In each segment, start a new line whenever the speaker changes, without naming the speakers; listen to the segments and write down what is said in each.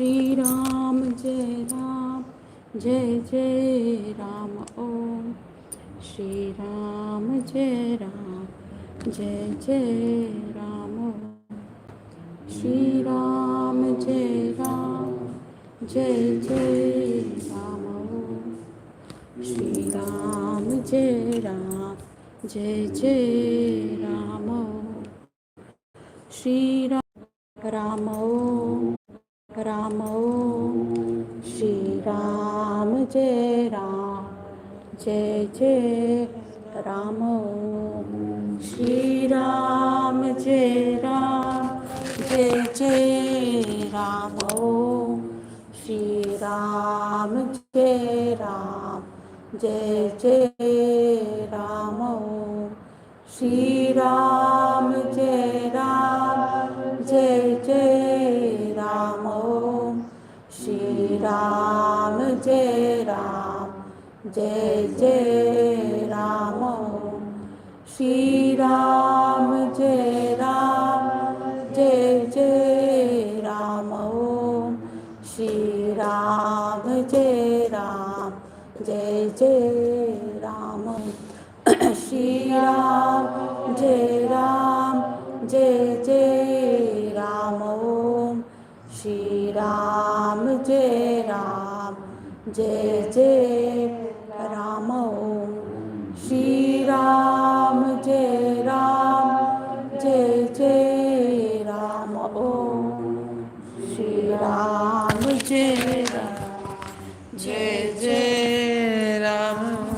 श्री राम जय जय राम ओम। श्री राम जय जय राम ओम। श्री राम जय जय राम ओम। श्री राम जय जय राम ओम। श्री राम ओम राम ओम। श्री राम जय जय राम ओम। श्री राम जय जय राम ओम। श्री राम जय जय राम ओम। श्री राम जय जय राम ओम। श्री राम जय जय राम ओम। श्री राम जय जय राम ओम। श्री राम जय जय राम ओम। श्री राम जय जय राम ओम। श्री राम जय जय राम ओम। श्री राम जय जय राम ओम। श्री राम जय जय राम ओम।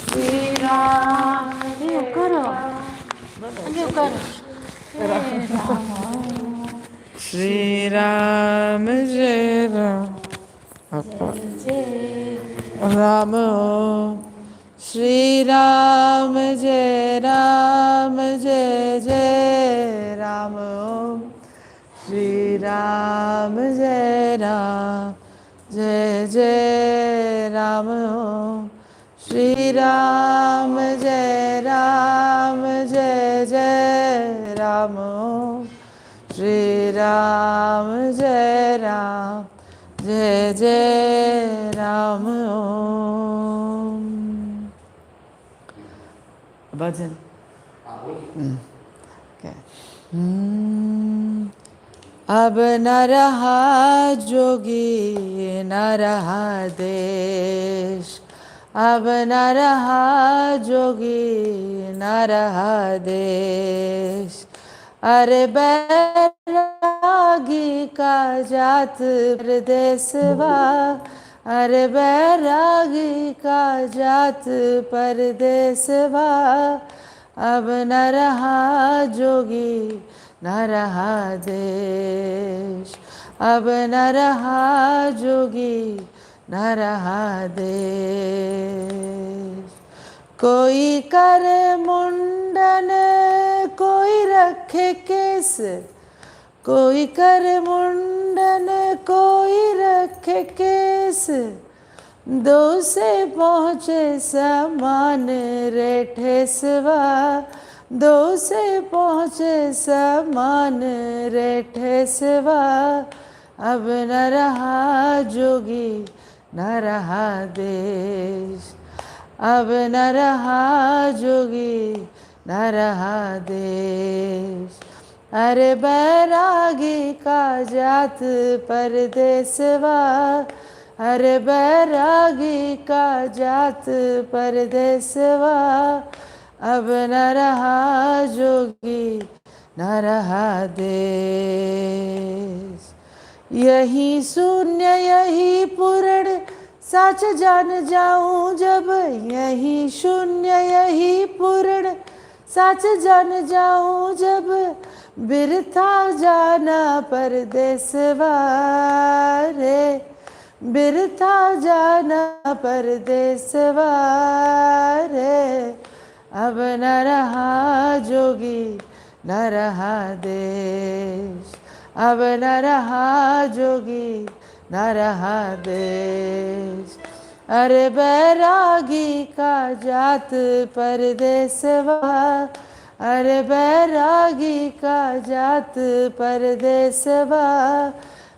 श्री राम करो
श्री राम जय राम ओम। श्री राम जय जय राम ओम। श्री राम जय जय राम ओम। श्री राम जय जय राम ओम। श्री राम जय जय राम ओम। भजन अब न रहा जोगी न रहा देश। अब न रहा जोगी न रहा देश। अरे बैरागी का जात परदेसवा। अरे बैरागी का जात परदेसवा। अब न रहा जोगी न रहा देश। अब न रहा जोगी न रहा देश। कोई करे मुंडन कोई रखे केस। कोई करे मुंडन कोई रखे केस। दो से पहुँचे समान रे ठेसवा। दो से पहुँचे समान रे ठेसवा। अब न रहा जोगी न रहा देश। अब न रहा जोगी न रहा देश। अरे बैरागी का जात परदेसवा। अरे बैरागी का जात परदेसवा। अब न रहा जोगी न रहा देश। यही शून्य यही पूर्ण सच जान जाऊं जब। यही शून्य यही पूर्ण सच जान जाऊं जब। बिरथा जाना परदेसवा रे। बिरथा जाना परदेसवा रे। अब न रहा जोगी न रहा देश। अब न रहा जोगी न रहा देश। अरे बैरागी का जात परदेसवा। अरे बैरागी का जात परदेसवा।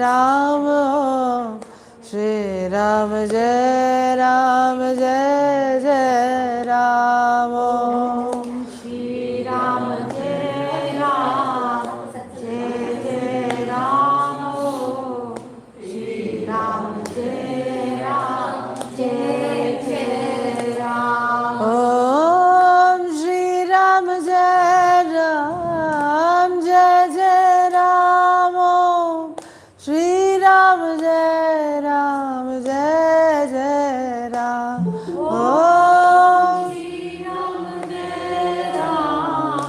Ram, Shri Ram Jai Ram, Jai Jai Ram.
Shri Ram Jai Ram, Jai Jai Ram. Shri Ram Jai Ram, Jai Jai Ram.
Om Shri Ram Jai Ram, Jai Jai Ram. Shri Ram Jai Ram, Jai Jai Ram. Om
Shri Ram Jai Ram,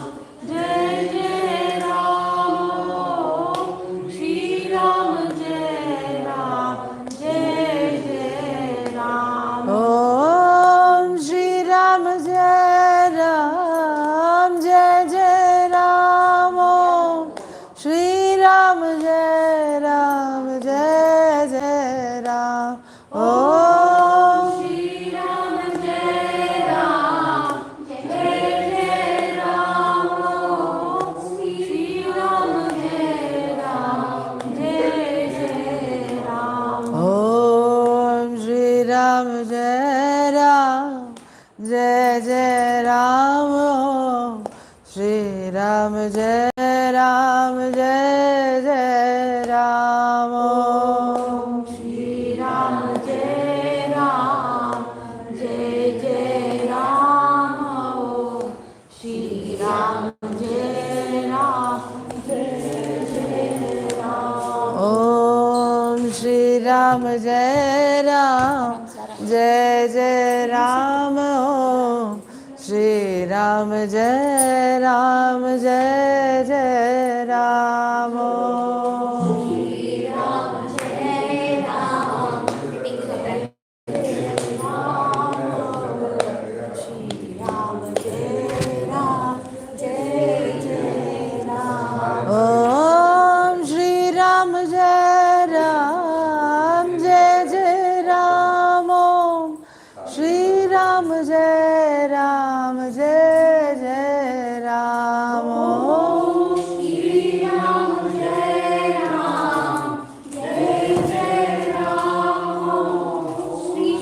Jai Jai Ram. Shri Ram Jai Ram, Jai Jai Ram.
Om Shri Ram Jai Ram, Jai Jai Ram. Shri Ram Jai Ram, Jai Jai Ram. Om
Shri Ram Jai Ram, Jai Jai Ram. Shri Ram Jai Ram, Jai Jai Ram.
Om Shri Ram Jai Ram, Jai Jai Ram. Shri Ram Jai Ram, Jai Jai Ram.
Shri Ram Jai Ram, Jai Jai Ram. Shri Ram Jai Ram, Jai Jai Ram.
Om Shri Ram Jai Ram, Jai Jai Ram. Shri Ram Jai Ram, Jai Jai Ram.
Shri Ram Jai Ram, Shri Ram Jai Ram, Jai Jai Ram.
Om Shri Ram Jai Ram, Jai Jai Ram. Shri Ram Jai Ram, Jai Jai Ram.
Shri Ram Jai Ram, Jai Jai Ram. Shri Ram Jai Ram, Jai Jai Ram.
Om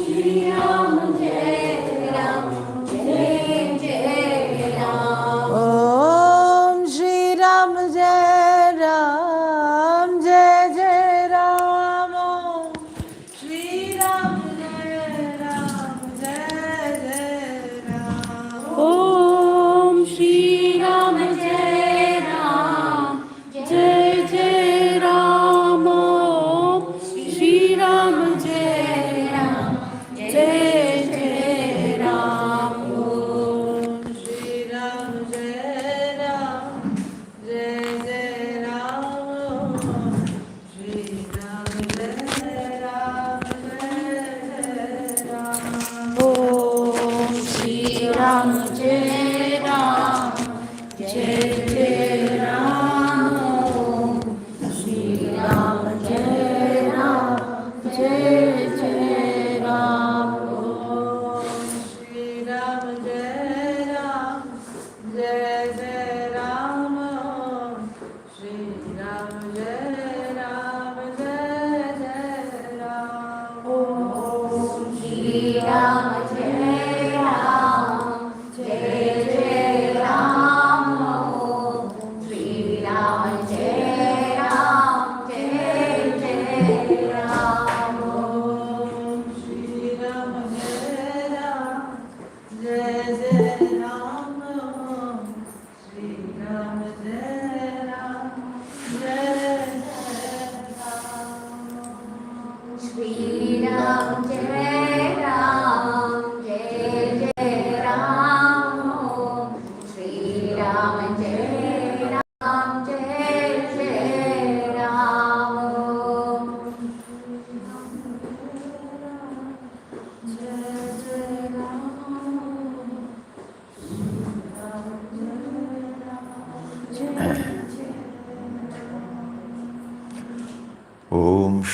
Shri Ram Jai Ram, Jai Jai Ram. Shri Ram Jai Ram, Jai Jai Ram.
Om Shri Ram Jai Ram, Jai Jai Ram. Shri Ram Jai Ram, Jai Jai Ram.
Om Shri Ram Jai Ram, Jai Jai Ram. Shri Ram Jai Ram, Jai Jai Ram.
Om Shri Ram Jai Ram, Jai Jai Ram. Shri Ram Jai Ram, Jai Jai Ram.
Om Shri Ram Jai Ram, Jai Jai Ram. Shri Ram Jai Ram, Jai Jai Ram.
Om Shri Ram Jai Ram, Jai Jai Ram. Shri Ram Jai Ram, Jai Jai Ram.
Om Shri Ram Jai Ram, Jai Jai Ram. Shri Ram Jai Ram, Jai Jai Ram.
Shri Ram Jai Ram, Jai Jai Ram.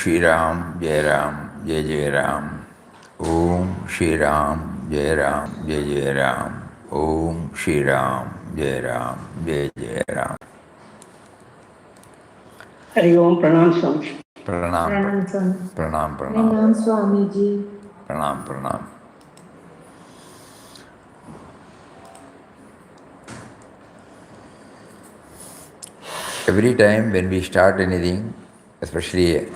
Shri Ram Jai Ram, Jai Jai Ram.
Om Shri Ram, Jai Ram, Jai Jai Ram. Om Shri Ram, Jai Ram, Jai Jai Ram. Om Shri Ram, Jai Ram, Jai Jai Ram.
Hari Om, Pranam Swami.
Pranam,
Pranam Swami.
pranam, pranam,
Pranam Swamiji.
pranam, pranam. Every time when we start anything, especially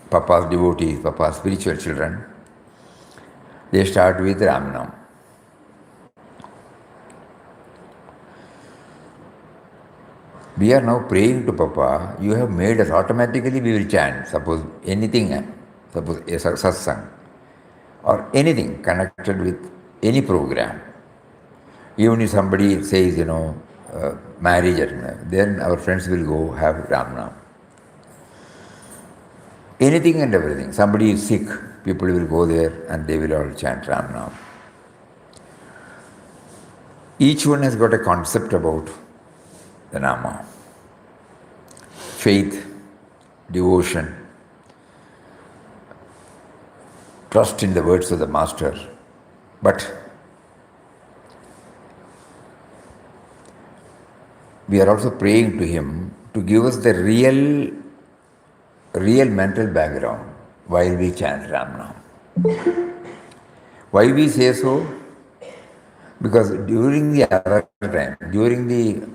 Papa's devotees, Papa's spiritual children, they start with Ramnam. We are now praying to Papa, you have made us automatically we will chant, suppose anything, suppose a satsang, or anything connected with any program. Even if somebody says, marriage, then our friends will go have Ramnam. Anything and everything. Somebody is sick, people will go there and they will all chant Ramnam. Each one has got a concept about the Nama. Faith, devotion, trust in the words of the Master. But we are also praying to him to give us the real mental background while we chant Ramnam. Why we say so? Because during the other time, during the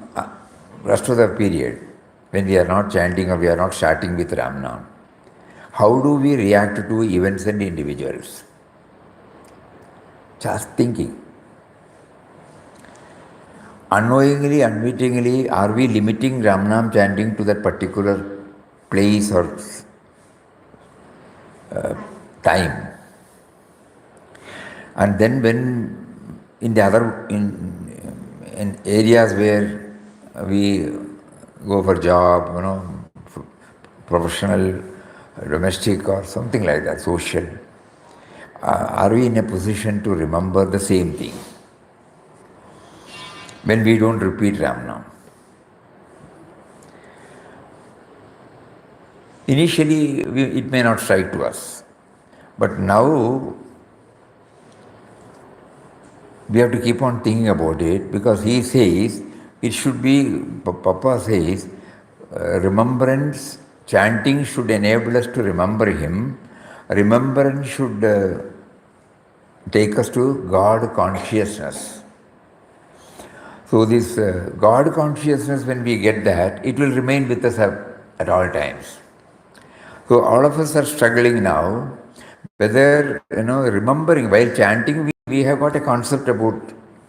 rest of the period, when we are not chanting or we are not starting with Ramnam, how do we react to events and individuals? Just thinking. Unknowingly, unwittingly, are we limiting Ramnam chanting to that particular place or time? And then when in the other in areas where we go for job, professional, domestic or something like that, social, are we in a position to remember the same thing when we don't repeat Ramnam? Initially, it may not strike to us, but now we have to keep on thinking about it because he says it should be, Papa says, remembrance, chanting should enable us to remember him. Remembrance should take us to God consciousness. So this God consciousness, when we get that, it will remain with us at all times. So all of us are struggling now, whether, remembering, while chanting, we have got a concept about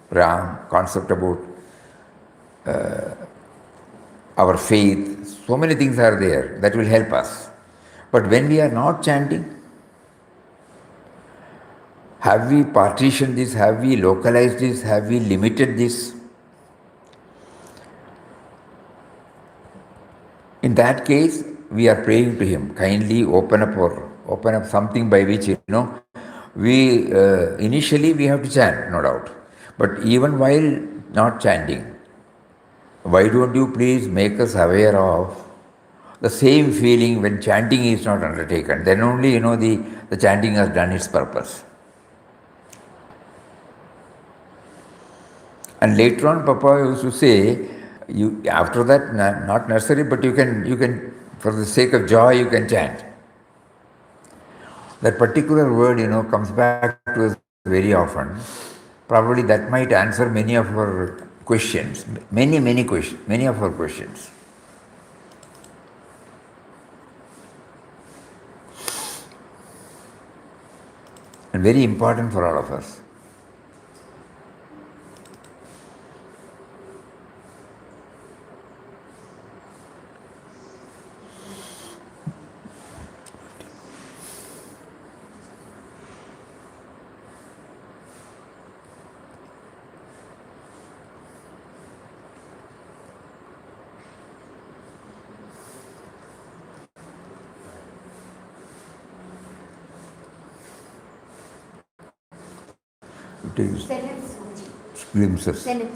Ram, concept about our faith, so many things are there that will help us. But when we are not chanting, have we partitioned this, have we localized this, have we limited this? In that case, we are praying to him, kindly open up something by which, we initially we have to chant, no doubt. But even while not chanting, why don't you please make us aware of the same feeling when chanting is not undertaken? Then only, the chanting has done its purpose. And later on, Papa used to say, after that, not necessary, but you can, for the sake of joy, you can chant. That particular word, comes back to us very often. Probably that might answer many of our questions, many questions, many of our questions. And very important for all of us. It is glimpses. Surrender.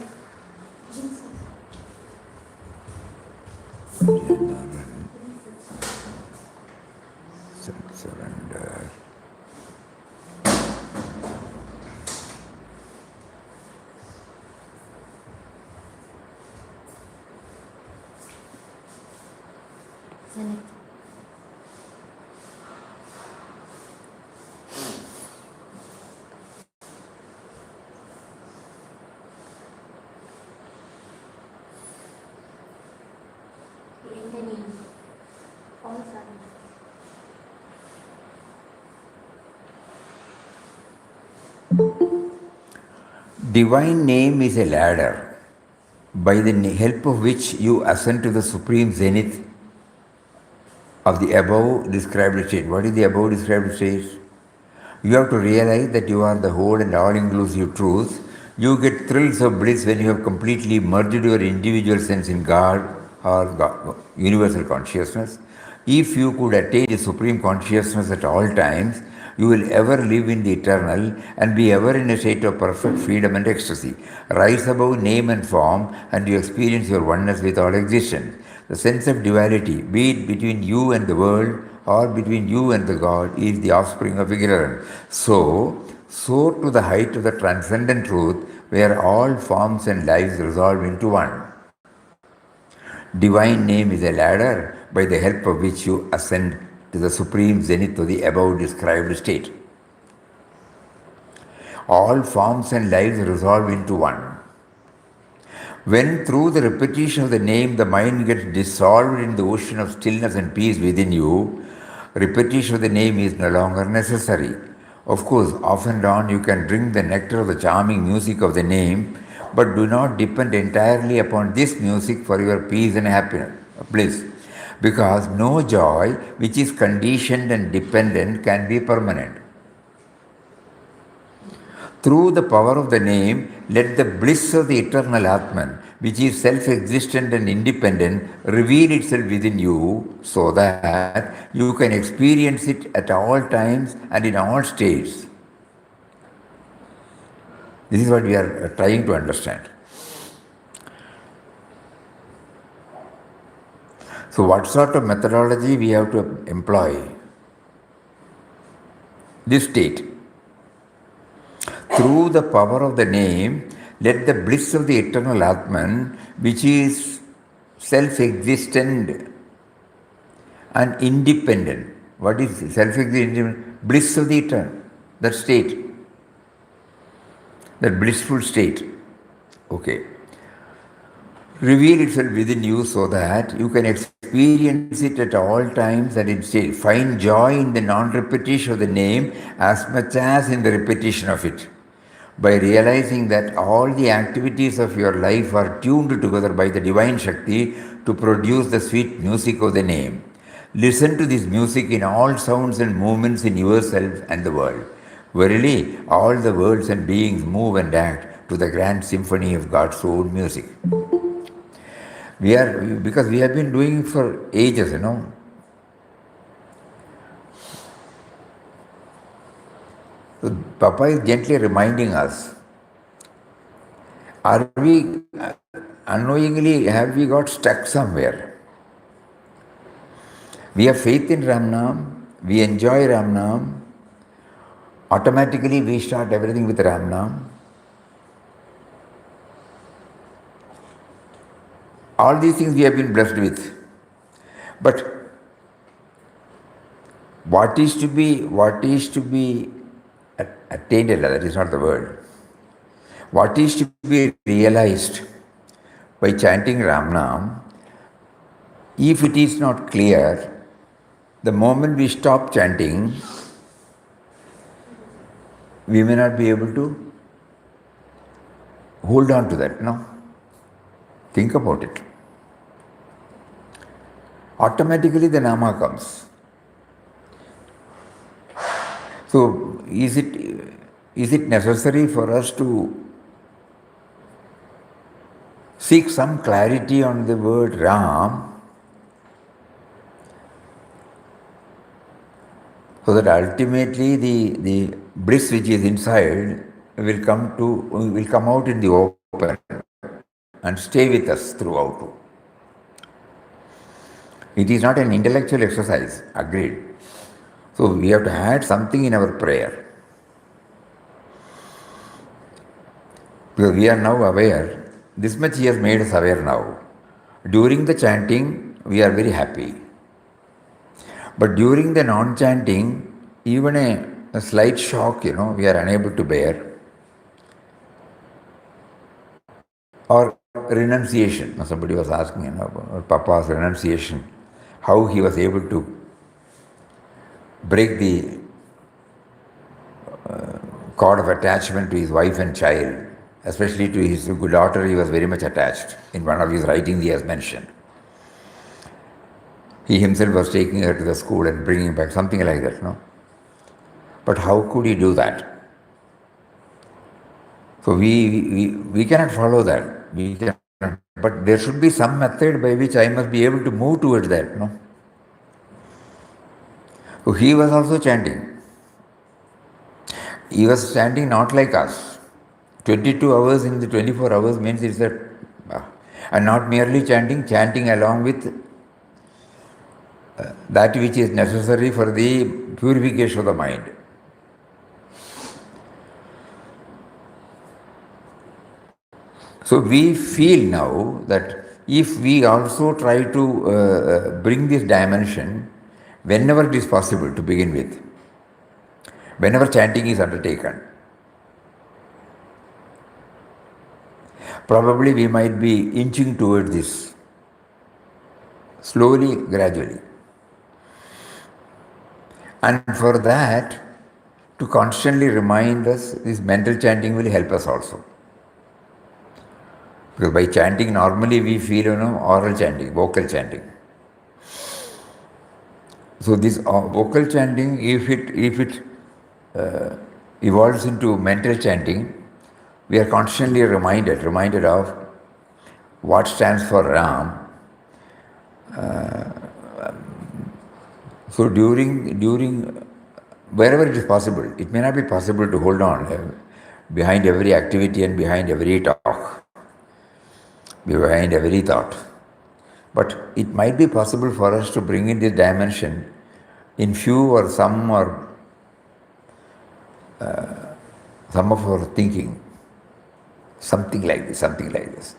Divine name is a ladder by the help of which you ascend to the supreme zenith of the above described state. What is the above described state? You have to realize that you are the whole and all-inclusive truth. You get thrills of bliss when you have completely merged your individual sense in God or God, universal consciousness. If you could attain the supreme consciousness at all times, you will ever live in the eternal and be ever in a state of perfect freedom and ecstasy. Rise above name and form and you experience your oneness with all existence. The sense of duality, be it between you and the world or between you and the God, is the offspring of ignorance. So, soar to the height of the transcendent truth where all forms and lives resolve into one. Divine name is a ladder by the help of which you ascend to the supreme zenith of the above described state. All forms and lives resolve into one. When through the repetition of the name the mind gets dissolved in the ocean of stillness and peace within you, repetition of the name is no longer necessary. Of course, off and on you can drink the nectar of the charming music of the name, but do not depend entirely upon this music for your peace and happiness, bliss. Because no joy which is conditioned and dependent can be permanent. Through the power of the name, let the bliss of the eternal Atman, which is self-existent and independent, reveal itself within you so that you can experience it at all times and in all states. This is what we are trying to understand. So what sort of methodology we have to employ? This state. Through the power of the name, let the bliss of the eternal Atman, which is self-existent and independent. What is self-existent? Bliss of the eternal, that state, that blissful state. Okay. Reveal itself within you so that you can experience it at all times and in state. Find joy in the non-repetition of the name as much as in the repetition of it. By realizing that all the activities of your life are tuned together by the divine Shakti to produce the sweet music of the name. Listen to this music in all sounds and movements in yourself and the world. Verily, all the worlds and beings move and act to the grand symphony of God's own music. Because we have been doing it for ages, So Papa is gently reminding us, are we unknowingly, have we got stuck somewhere? We have faith in Ramnam, we enjoy Ramnam, automatically we start everything with Ramnam. All these things we have been blessed with. But what is to be attained, that is not the word. What is to be realized by chanting Ramnam, if it is not clear, the moment we stop chanting, we may not be able to hold on to that, Think about it. Automatically the Nama comes. So is it necessary for us to seek some clarity on the word Ram so that ultimately the bliss which is inside will come out in the open and stay with us throughout. It is not an intellectual exercise, agreed. So we have to add something in our prayer. Because we are now aware, this much he has made us aware now. During the chanting, we are very happy. But during the non-chanting, even a slight shock, we are unable to bear. Or renunciation. Somebody was asking about Papa's renunciation, how he was able to break the cord of attachment to his wife and child, especially to his daughter. He was very much attached. In one of his writings, he has mentioned. He himself was taking her to the school and bringing back, something like that, no? But how could he do that? So we cannot follow that. We cannot, but there should be some method by which I must be able to move towards that, no? So he was also chanting. He was chanting not like us. 22 hours in the 24 hours means it's a, and not merely chanting, chanting along with that which is necessary for the purification of the mind. So we feel now that if we also try to bring this dimension whenever it is possible to begin with, whenever chanting is undertaken, probably we might be inching towards this slowly, gradually. And for that, to constantly remind us, this mental chanting will help us also. Because by chanting, normally we feel, oral chanting, vocal chanting. So this vocal chanting, if it evolves into mental chanting, we are constantly reminded of what stands for Ram. So during wherever it is possible, it may not be possible to hold on behind every activity and behind every talk, behind every thought. But it might be possible for us to bring in this dimension in few or some of our thinking, something like this.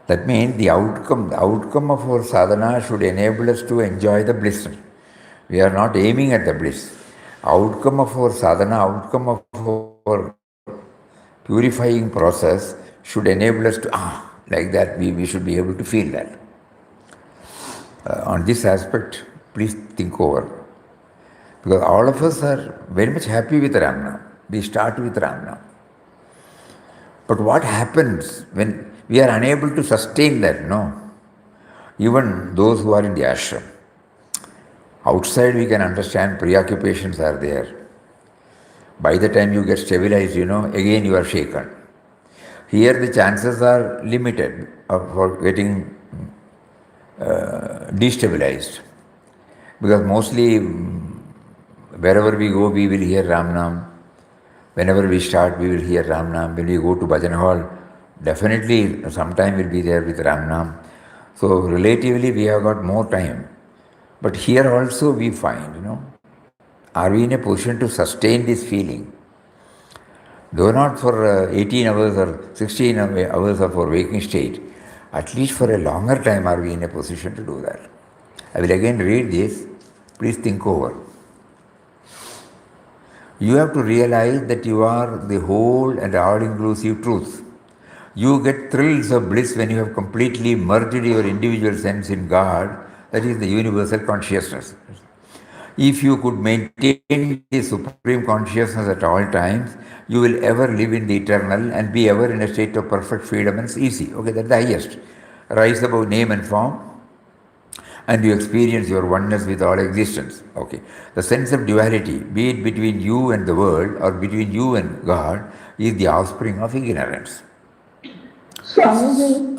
That means the outcome of our sadhana should enable us to enjoy the bliss. We are not aiming at the bliss. Outcome of our sadhana, outcome of our purifying process should enable us to, like that, we should be able to feel that. On this aspect, please think over. Because all of us are very much happy with Ramnam. We start with Ramnam. But what happens when we are unable to sustain that? No. Even those who are in the ashram. Outside we can understand preoccupations are there. By the time you get stabilized, again you are shaken. Here the chances are limited for getting destabilized. Because mostly wherever we go, we will hear Ramnam. Whenever we start, we will hear Ramnam. When we go to Bhajan Hall, definitely sometime we'll be there with Ramnam. So relatively we have got more time. But here also we find, are we in a position to sustain this feeling? Though not for 18 hours or 16 hours of our waking state, at least for a longer time are we in a position to do that. I will again read this. Please think over. You have to realize that you are the whole and all-inclusive truth. You get thrills of bliss when you have completely merged your individual sense in God, that is the universal consciousness. If you could maintain the supreme consciousness at all times, you will ever live in the eternal and be ever in a state of perfect freedom and easy. Okay, that's the highest. Rise above name and form, and you experience your oneness with all existence. Okay. The sense of duality, be it between you and the world or between you and God, is the offspring of ignorance.
Swamiji,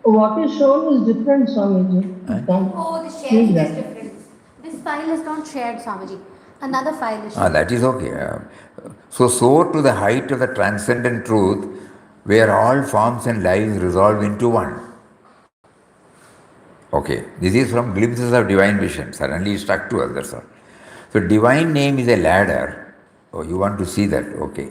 what is shown is different, Swamiji.
Oh, the sharing is different. This file is not shared, Swamiji. Another file is shared.
That is okay. So soar to the height of the transcendent truth where all forms and lives resolve into one. Okay, this is from Glimpses of Divine Vision. Suddenly it struck to us, that's all. So divine name is a ladder. Oh, you want to see that? Okay.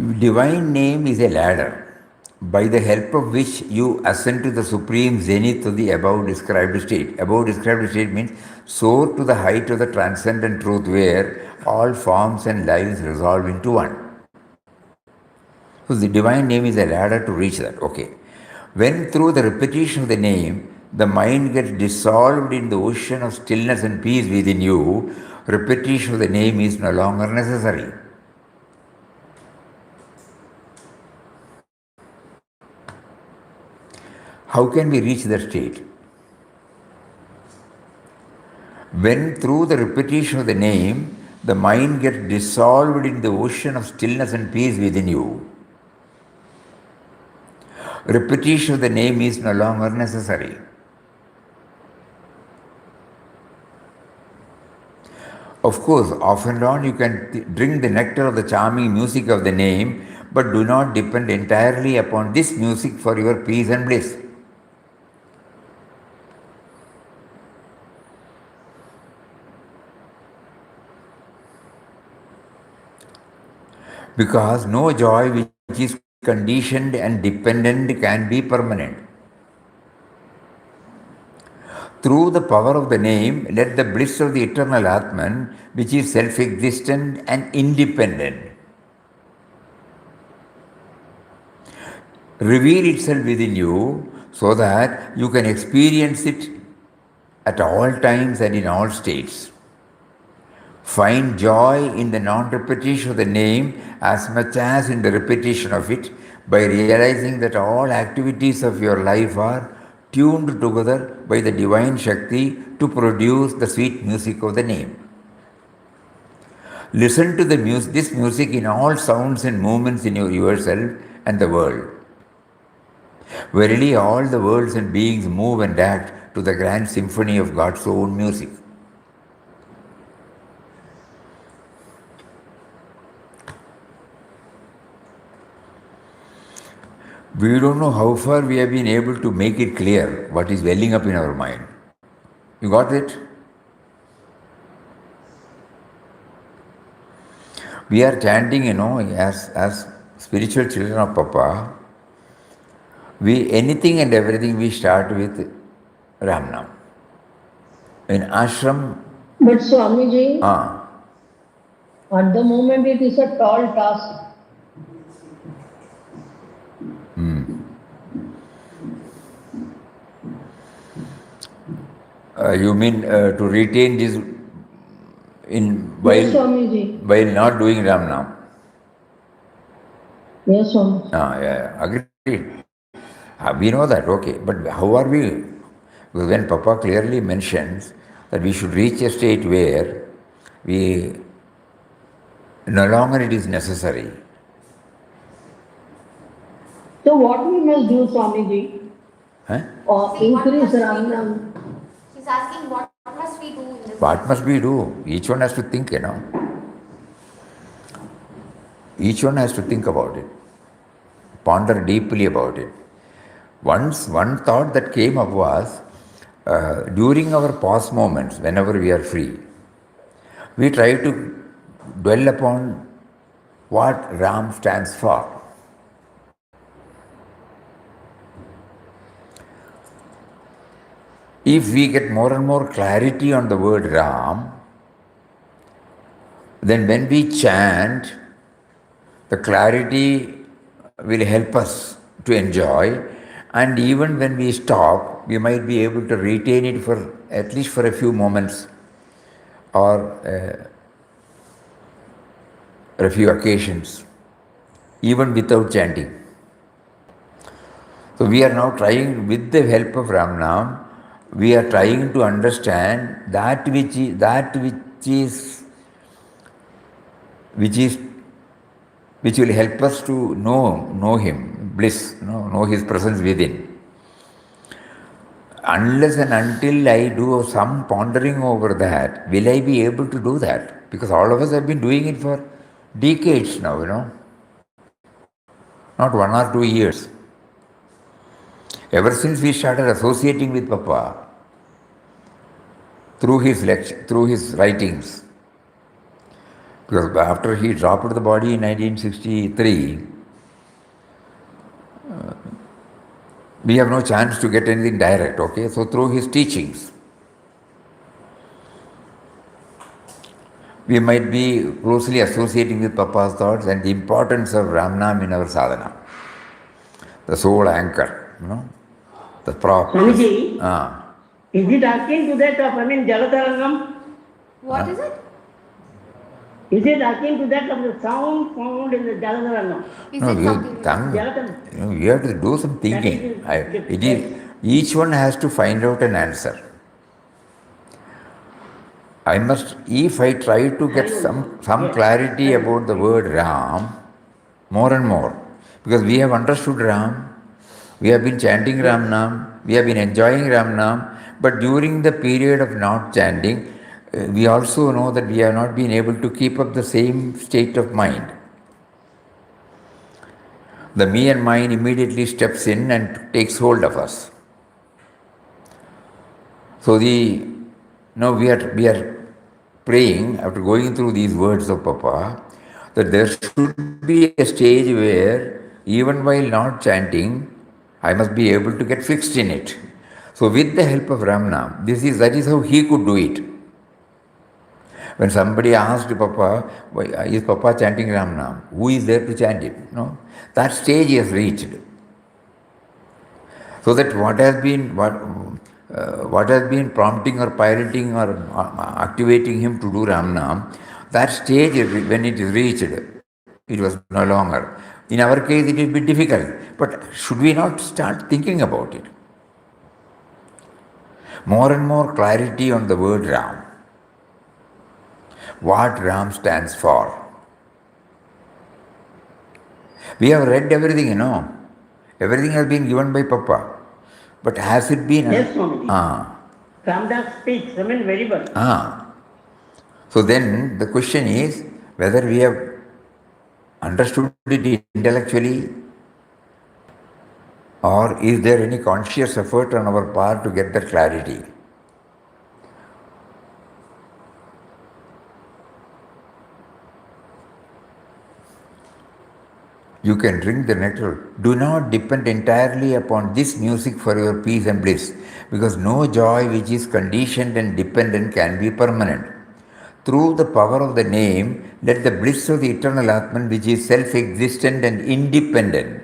Divine name is a ladder by the help of which you ascend to the supreme zenith of the above described state. Above described state means soar to the height of the transcendent truth where all forms and lives resolve into one. So the divine name is a ladder to reach that. Okay. When through the repetition of the name, the mind gets dissolved in the ocean of stillness and peace within you, repetition of the name is no longer necessary. How can we reach that state? When through the repetition of the name, the mind gets dissolved in the ocean of stillness and peace within you, repetition of the name is no longer necessary. Of course, off and on you can drink the nectar of the charming music of the name, but do not depend entirely upon this music for your peace and bliss. Because no joy which is conditioned and dependent can be permanent. Through the power of the name, let the bliss of the eternal Atman, which is self-existent and independent, reveal itself within you so that you can experience it at all times and in all states. Find joy in the non-repetition of the name as much as in the repetition of it by realizing that all activities of your life are tuned together by the divine Shakti to produce the sweet music of the name. Listen to this music in all sounds and movements in yourself and the world. Verily, all the worlds and beings move and act to the grand symphony of God's own music. We don't know how far we have been able to make it clear what is welling up in our mind. You got it? We are chanting, as spiritual children of Papa, anything and everything we start with Ramnam. In ashram,
But Swamiji, at the moment it is a tall task.
You mean to retain this
Yes, Swamiji.
while not doing Ramnam?
Yes, Swamiji.
Agreed. We know that, okay. But how are we? Because when Papa clearly mentions that we should reach a state where no longer it is necessary.
So what we must do, Swamiji? Or increase Ramnam.
She's asking what must we do in this?
What must we do? Each one has to think, Each one has to think about it. Ponder deeply about it. Once, one thought that came up was, during our pause moments, whenever we are free, we try to dwell upon what Ram stands for. If we get more and more clarity on the word Ram, then when we chant, the clarity will help us to enjoy, and even when we stop, we might be able to retain it for at least for a few moments or a few occasions, even without chanting. So we are now trying, with the help of Ramnam, we are trying to understand that which will help us to know Him, bliss, know His presence within. Unless and until I do some pondering over that, will I be able to do that? Because all of us have been doing it for decades now, not 1 or 2 years. Ever since we started associating with Papa, through his lecture, through his writings, Because after he dropped the body in 1963, we have no chance to get anything direct, okay? So through his teachings, we might be closely associating with Papa's thoughts and the importance of Ramnam in our sadhana, the sole anchor, the prop.
Swamiji, is it akin to that of, Jalatarangam?
What is it?
Is it akin to that of the sound found in the Jalatarangam?
Is
No,
it something?
you have to do some thinking. Each one has to find out an answer. If I try to get some clarity about the word Ram, more and more, because we have understood Ram, we have been chanting Ram Nam, we have been enjoying Ram Nam, but during the period of not chanting, we also know that we have not been able to keep up the same state of mind. The me and mine immediately steps in and takes hold of us. So we are praying after going through these words of Papa that there should be a stage where even while not chanting, I must be able to get fixed in it. So with the help of Ramnam, that is how he could do it. When somebody asked Papa, is Papa chanting Ramnam? Who is there to chant it? No? That stage he has reached. So that what has been prompting or piloting or activating him to do Ramnam, that stage when it is reached, it was no longer. In our case, it will be difficult. But should we not start thinking about it? More and more clarity on the word Ram. What Ram stands for. We have read everything, Everything has been given by Papa. But has it been...
Yes, Swamiji. Ramdas speaks, very well.
So then the question is whether we have understood it intellectually, or is there any conscious effort on our part to get that clarity? You can drink the nectar. Do not depend entirely upon this music for your peace and bliss, because no joy which is conditioned and dependent can be permanent. Through the power of the name, let the bliss of the eternal Atman, which is self-existent and independent,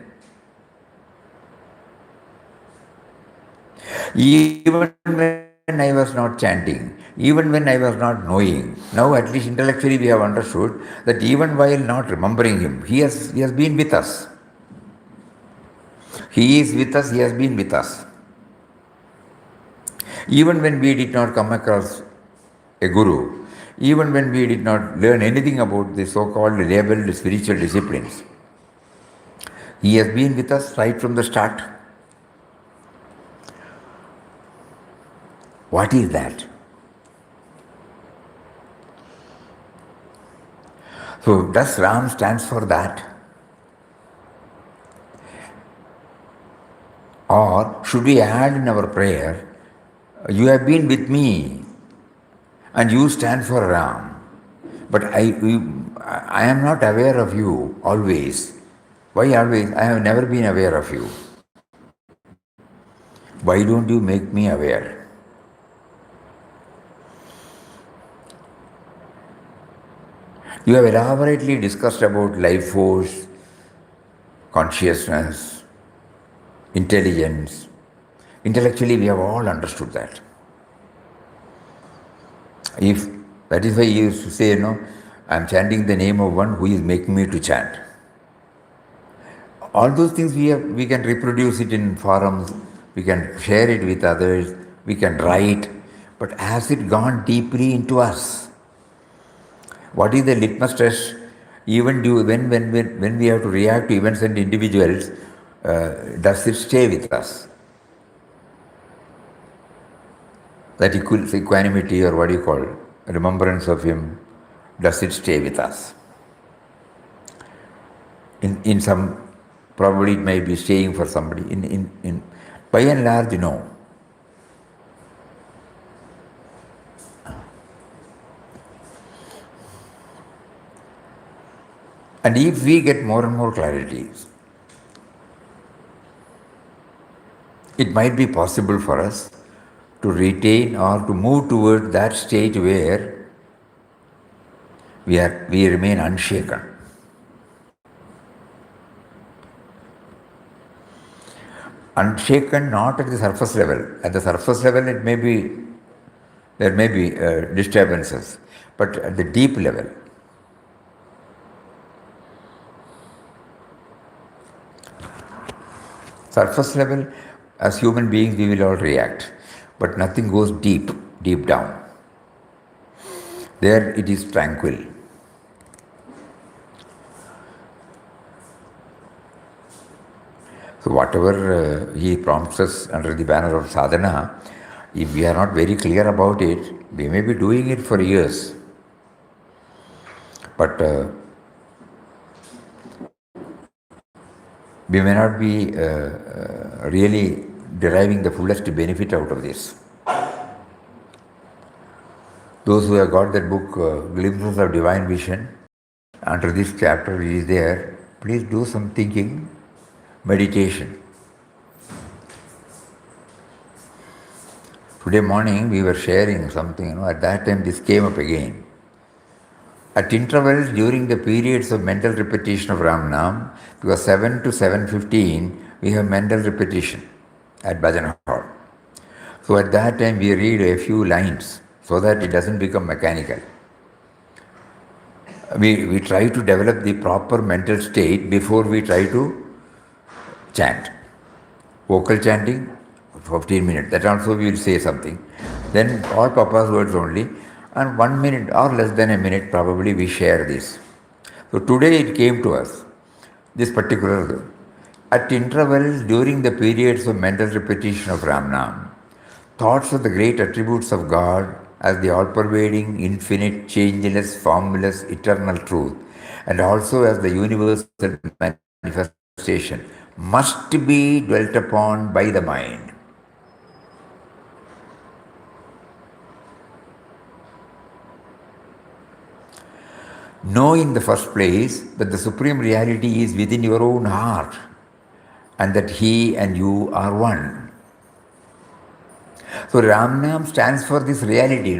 even when I was not chanting, even when I was not knowing, now at least intellectually we have understood that even while not remembering him, he has been with us. He is with us, he has been with us. Even when we did not come across a guru, even when we did not learn anything about the so-called labeled spiritual disciplines, he has been with us right from the start. What is that? So does Ram stands for that? Or should we add in our prayer, you have been with me and you stand for Ram, but I am not aware of you always. Why always? I have never been aware of you. Why don't you make me aware? You have elaborately discussed about life force, consciousness, intelligence. Intellectually, we have all understood that. That is why he used to say, I am chanting the name of one who is making me to chant. All those things we can reproduce it in forums, we can share it with others, we can write, but has it gone deeply into us? What is the litmus test? Even when we have to react to events and individuals, does it stay with us? That equanimity, or what do you call it, remembrance of him, does it stay with us? In some, probably it may be staying for somebody. By and large, no. And if we get more and more clarity, it might be possible for us to retain or to move toward that state where we remain unshaken. Unshaken not at the surface level. At the surface level, there may be disturbances, but at the deep level, surface level, as human beings, we will all react, but nothing goes deep down. There it is tranquil. So whatever he prompts us under the banner of sadhana, if we are not very clear about it, we may be doing it for years. But we may not be really deriving the fullest benefit out of this. Those who have got that book, Glimpses of Divine Vision, under this chapter it is there, please do some thinking, meditation. Today morning we were sharing something, at that time this came up again. At intervals during the periods of mental repetition of Ram Nam, because 7 to 7:15 we have mental repetition at Bhajan Hall. So at that time we read a few lines so that it doesn't become mechanical. We try to develop the proper mental state before we try to chant. Vocal chanting, 15 minutes, that also we will say something. Then all Papa's words only, and 1 minute or less than a minute probably we share this. So today it came to us, this particular, at intervals during the periods of mental repetition of Ram Nam, thoughts of the great attributes of God as the all-pervading, infinite, changeless, formless, eternal truth, and also as the universal manifestation, must be dwelt upon by the mind. Know in the first place that the Supreme Reality is within your own heart and that He and you are one. So Ramnam stands for this reality,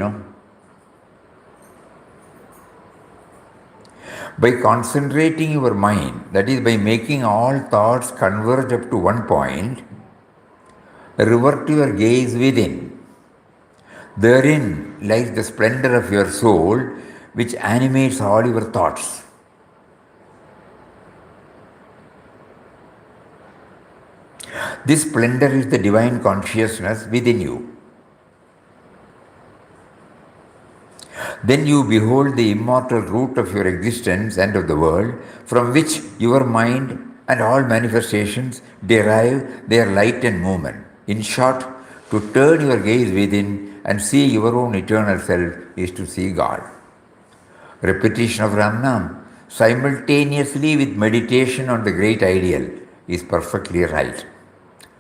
By concentrating your mind, that is by making all thoughts converge up to one point, revert your gaze within. Therein lies the splendor of your soul, which animates all your thoughts. This splendor is the divine consciousness within you. Then you behold the immortal root of your existence and of the world, from which your mind and all manifestations derive their light and movement. In short, to turn your gaze within and see your own eternal self is to see God. Repetition of Ramnam simultaneously with meditation on the great ideal is perfectly right.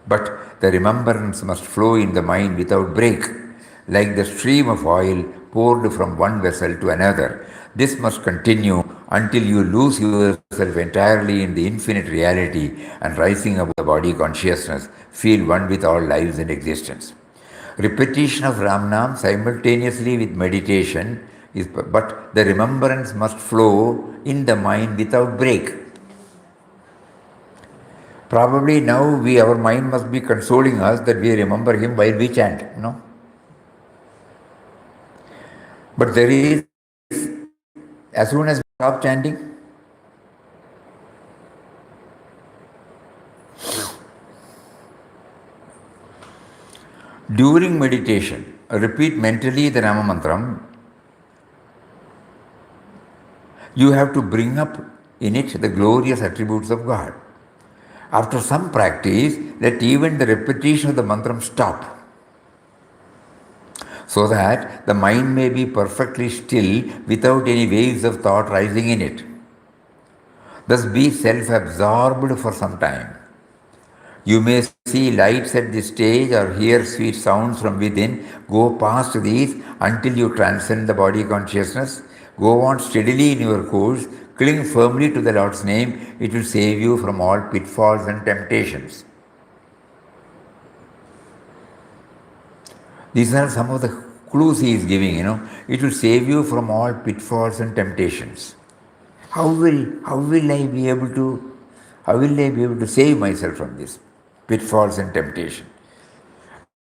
But the remembrance must flow in the mind without break, like the stream of oil poured from one vessel to another. This must continue until you lose yourself entirely in the infinite reality and rising above the body consciousness, feel one with all lives and existence. Repetition of Ramnam simultaneously with meditation is, but the remembrance must flow in the mind without break. Probably now our mind must be consoling us that we remember Him while we chant, But there is, as soon as we stop chanting, during meditation, repeat mentally the Nama Mantram. You have to bring up in it the glorious attributes of God. After some practice, let even the repetition of the mantram stop, so that the mind may be perfectly still without any waves of thought rising in it. Thus be self-absorbed for some time. You may see lights at the stage or hear sweet sounds from within. Go past these until you transcend the body consciousness. Go on steadily in your course, Cling firmly to the Lord's name, it will save you from all pitfalls and temptations. These are some of the clues he is giving, It will save you from all pitfalls and temptations. How will I be able to save myself from this pitfalls and temptation?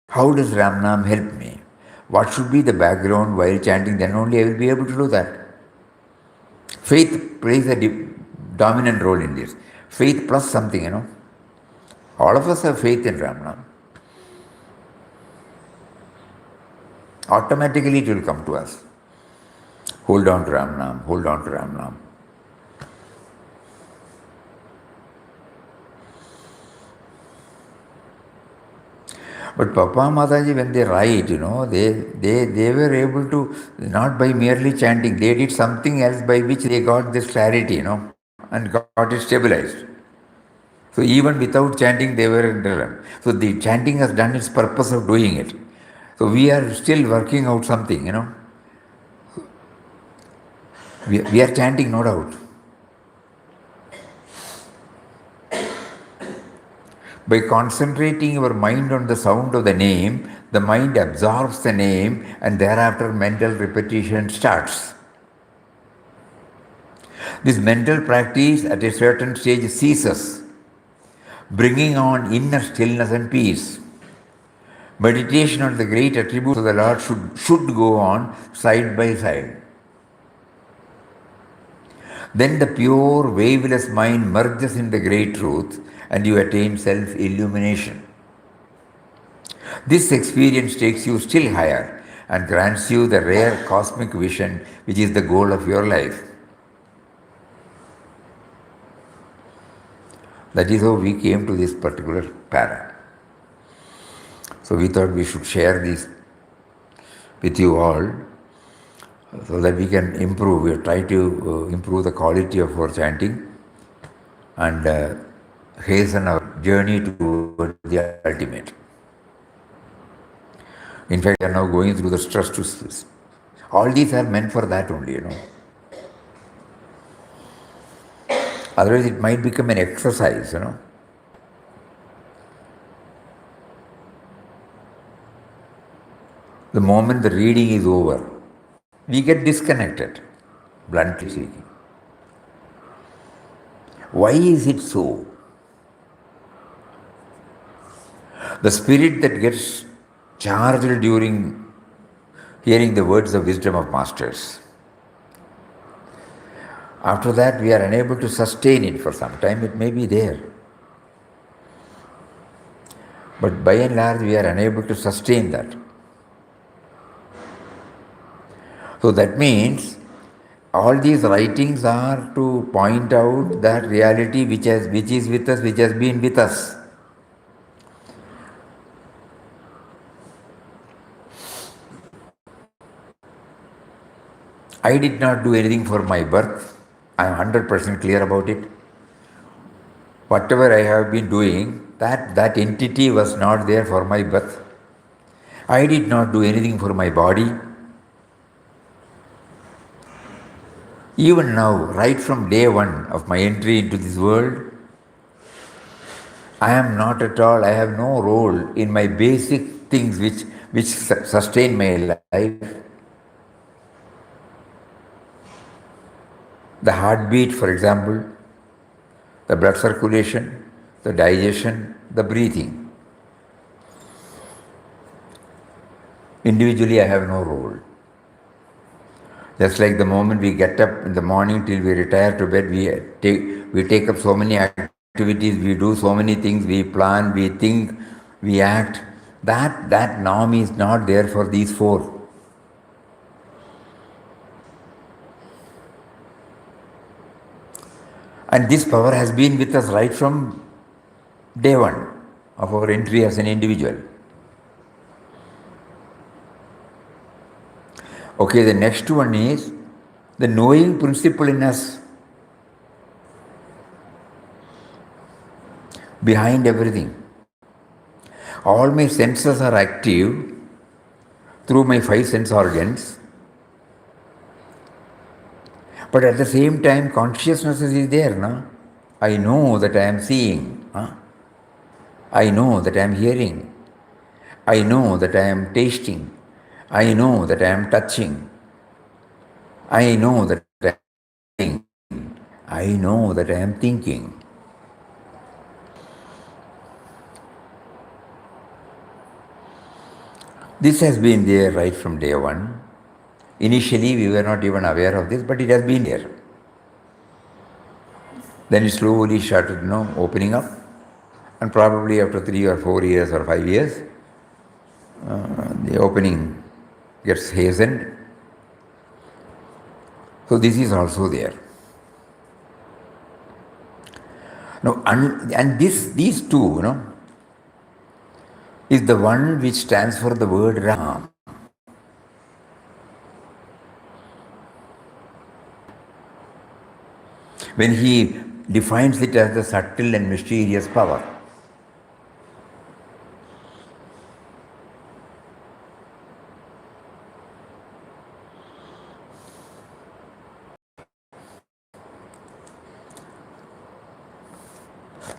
How does Ramnam help me? What should be the background while chanting? Then only I will be able to do that. Faith plays a dominant role in this. Faith plus something, All of us have faith in Ramnam. Automatically it will come to us. Hold on to Ramnam, hold on to Ramnam. But Papa Mataji, when they write, they were able to, not by merely chanting, they did something else by which they got this clarity, and got it stabilized. So even without chanting, they were in the. So the chanting has done its purpose of doing it. So we are still working out something, We are chanting, no doubt. By concentrating your mind on the sound of the name, the mind absorbs the name and thereafter mental repetition starts. This mental practice at a certain stage ceases, bringing on inner stillness and peace. Meditation on the great attributes of the Lord should go on side by side. Then the pure, waveless mind merges in the great truth and you attain self-illumination. This experience takes you still higher and grants you the rare cosmic vision which is the goal of your life. That is how we came to this particular para. So we thought we should share this with you all so that we can improve. We try to improve the quality of our chanting and hasten our journey towards the ultimate. In fact, we are now going through the stress to. All these are meant for that only, Otherwise, it might become an exercise, The moment the reading is over, we get disconnected, bluntly speaking. Why is it so? The spirit that gets charged during hearing the words of wisdom of masters, after that we are unable to sustain it for some time. It may be there. But by and large we are unable to sustain that. So that means all these writings are to point out that reality which is with us, which has been with us. I did not do anything for my birth. I am 100% clear about it. Whatever I have been doing, that entity was not there for my birth. I did not do anything for my body. Even now, right from day one of my entry into this world, I am not at all, I have no role in my basic things which sustain my life. The heartbeat, for example, the blood circulation, the digestion, the breathing. Individually, I have no role. Just like the moment we get up in the morning till we retire to bed, we take up so many activities, we do so many things, we plan, we think, we act. That norm is not there for these four. And this power has been with us right from day one of our entry as an individual. Okay, the next one is the knowing principle in us behind everything. All my senses are active through my 5 sense organs, But at the same time, consciousness is there, no? I know that I am seeing. Huh? I know that I am hearing. I know that I am tasting. I know that I am touching. I know that I am feeling. I know that I am thinking. This has been there right from day one. Initially, we were not even aware of this, but it has been there. Then it slowly started, opening up. And probably after 3 or 4 years or 5 years, the opening gets hastened. So this is also there. Now, and these two, is the one which stands for the word Ram. When he defines it as the subtle and mysterious power.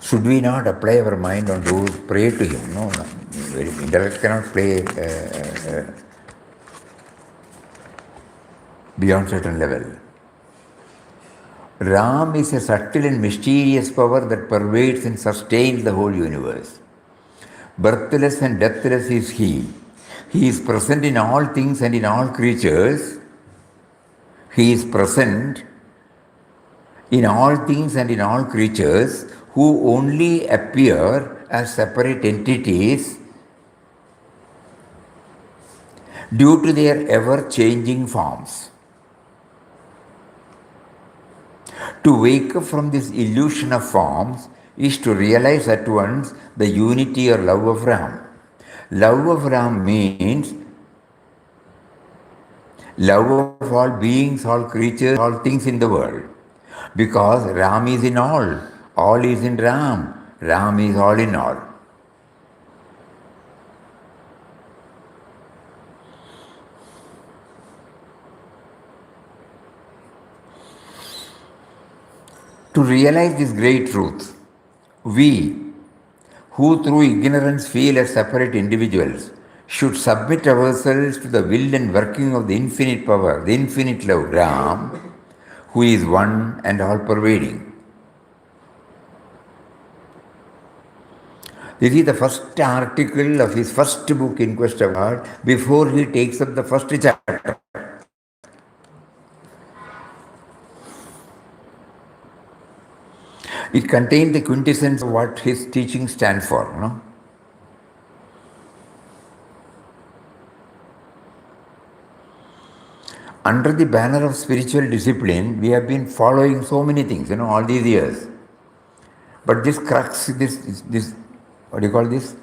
Should we not apply our mind on those, pray to him? No. Intellect cannot play beyond certain level. Ram is a subtle and mysterious power that pervades and sustains the whole universe. Birthless and deathless is he. He is present in all things and in all creatures. He is present in all things and in all creatures who only appear as separate entities due to their ever-changing forms. To wake up from this illusion of forms is to realize at once the unity or love of Ram. Love of Ram means love of all beings, all creatures, all things in the world. Because Ram is in all is in Ram, Ram is all in all. To realize this great truth, we, who through ignorance feel as separate individuals, should submit ourselves to the will and working of the infinite power, the infinite love, Ram, who is one and all-pervading. This is the first article of his first book, In Quest of God, before he takes up the first chapter. It contains the quintessence of what his teaching stands for. Under the banner of spiritual discipline, we have been following so many things, all these years. But this crux, this what do you call this?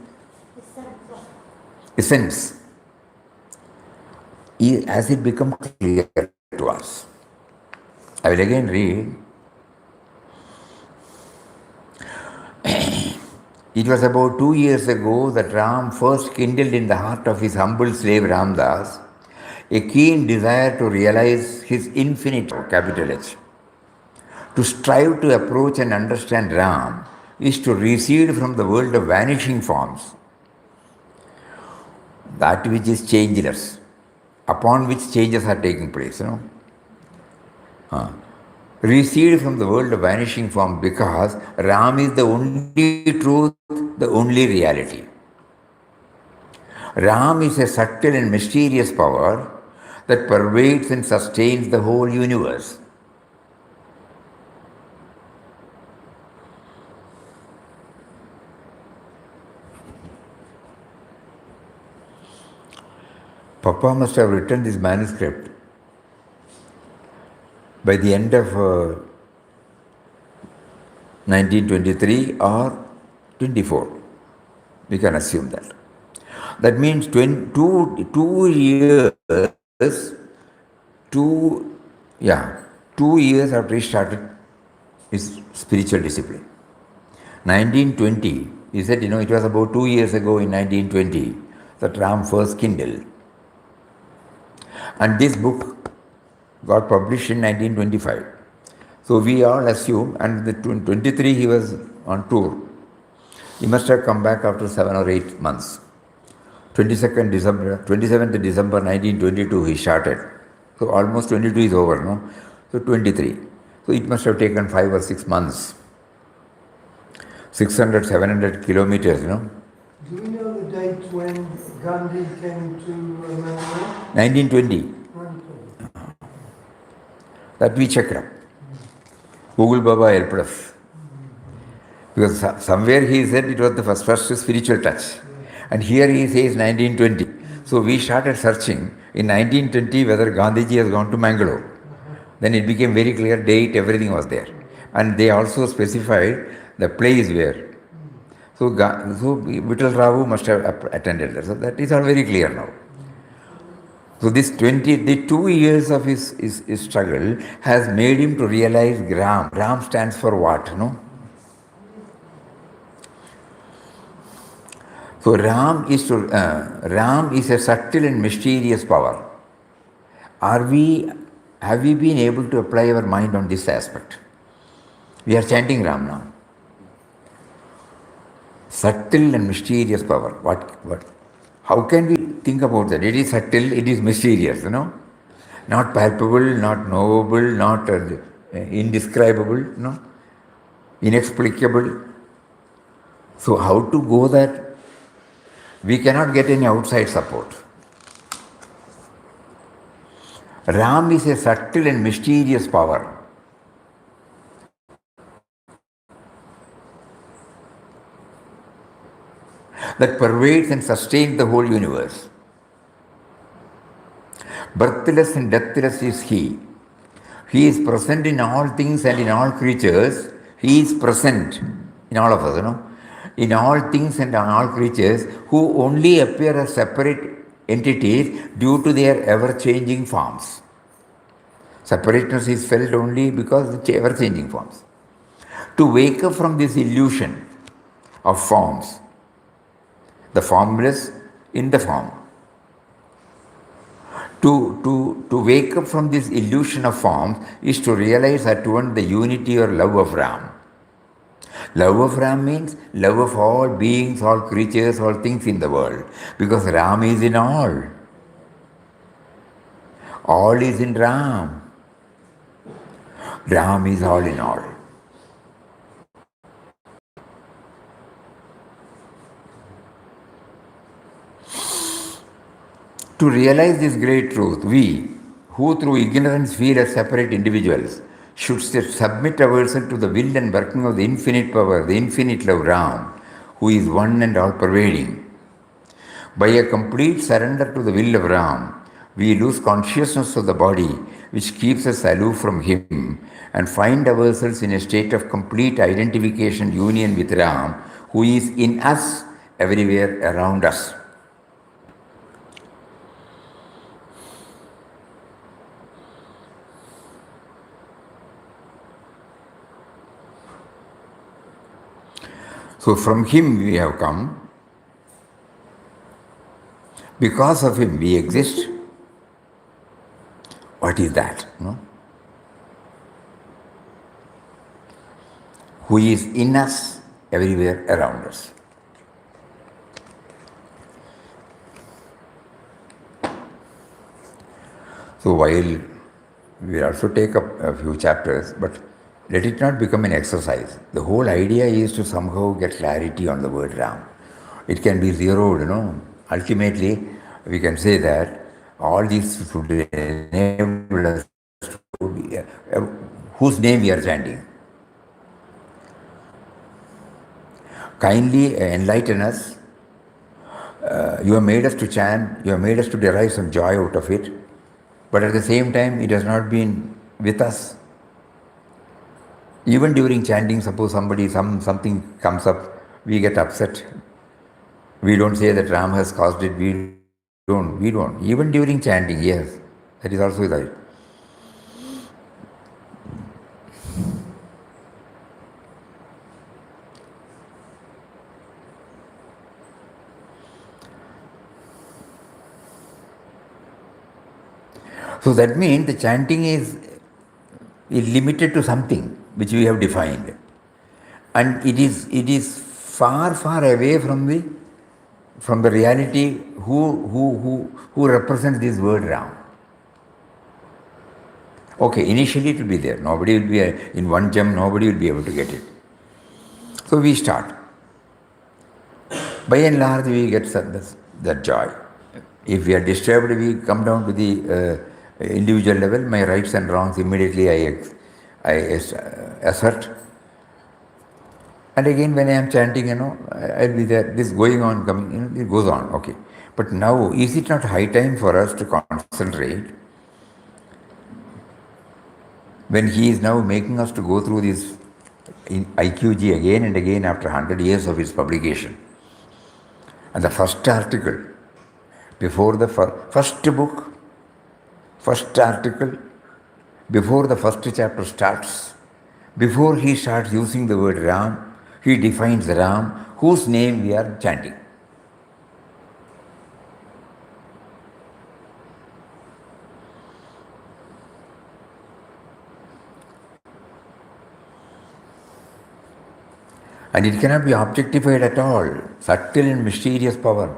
Essence. As it becomes clear to us. I will again read. It was about 2 years ago that Ram first kindled in the heart of his humble slave Ramdas a keen desire to realize his infinite, capital H. To strive to approach and understand Ram is to recede from the world of vanishing forms, that which is changeless, upon which changes are taking place. Recede from the world of vanishing form because Ram is the only truth, the only reality. Ram is a subtle and mysterious power that pervades and sustains the whole universe. Papa must have written this manuscript by the end of 1923 or 24. We can assume that. That means 2 years, 2 years after he started his spiritual discipline. 1920, he said, it was about 2 years ago in 1920 that Ram first kindled. And this book got published in 1925. So we all assume, and the 23 he was on tour. He must have come back after 7 or 8 months. 27th December 1922 he started. So almost 22 is over, no? So 23. So it must have taken 5 or 6 months. 600, 700 kilometers,
Do we know the date when Gandhi came to Mangalore?
1920.
1920.
That we checked up. Google Baba helped us. Because somewhere he said it was the first spiritual touch. And here he says 1920. So we started searching in 1920 whether Gandhiji has gone to Mangalore. Then it became very clear, date, everything was there. And they also specified the place where. So Vittal Rao must have attended that. So that is all very clear now. So the 2 years of his struggle has made him to realize Gram. Gram stands for what? No? So Ram is a subtle and mysterious power. Have we been able to apply our mind on this aspect? We are chanting Ram now. Subtle and mysterious power. What? How can we think about that? It is subtle, it is mysterious, Not palpable, not knowable, not indescribable, inexplicable. So how to go that? We cannot get any outside support. Ram is a subtle and mysterious power. That pervades and sustains the whole universe. Birthless and deathless is He. He is present in all things and in all creatures. He is present in all of us, in all things and in all creatures who only appear as separate entities due to their ever-changing forms. Separateness is felt only because of ever-changing forms. To wake up from this illusion of forms, the formless in the form. To wake up from this illusion of forms is to realize at once the unity or love of Ram. Love of Ram means love of all beings, all creatures, all things in the world. Because Ram is in all. All is in Ram. Ram is all in all. To realize this great truth, we, who through ignorance feel as separate individuals, should submit ourselves to the will and working of the infinite power, the infinite love Ram, who is one and all-pervading. By a complete surrender to the will of Ram, we lose consciousness of the body, which keeps us aloof from Him, and find ourselves in a state of complete identification, union with Ram, who is in us, everywhere around us. So from Him we have come. Because of Him we exist. What is that? Who is in us, everywhere around us. So while we also take up a few chapters, but let it not become an exercise. The whole idea is to somehow get clarity on the word Ram. It can be zeroed, Ultimately, we can say that all these should enable us to be, whose name we are chanting. Kindly enlighten us. You have made us to chant, you have made us to derive some joy out of it, but at the same time, it has not been with us. Even during chanting, suppose something comes up, we get upset. We don't say that Ram has caused it, we don't. Even during chanting, yes, that is also right. So that means the chanting is limited to something which we have defined. And it is far, far away from the reality who represents this word Ram. Okay, initially it will be there. Nobody will be in one gem, nobody will be able to get it. So we start. By and large, we get that joy. If we are disturbed, we come down to the individual level. My rights and wrongs immediately I assert. And again, when I am chanting, I'll be there. This going on, coming, it goes on. Okay. But now, is it not high time for us to concentrate? When he is now making us to go through this in IQG again and again after 100 years of its publication. And the first article, before the first book, first article, before the first chapter starts, before he starts using the word Ram, he defines Ram, whose name we are chanting. And it cannot be objectified at all. Subtle and mysterious power.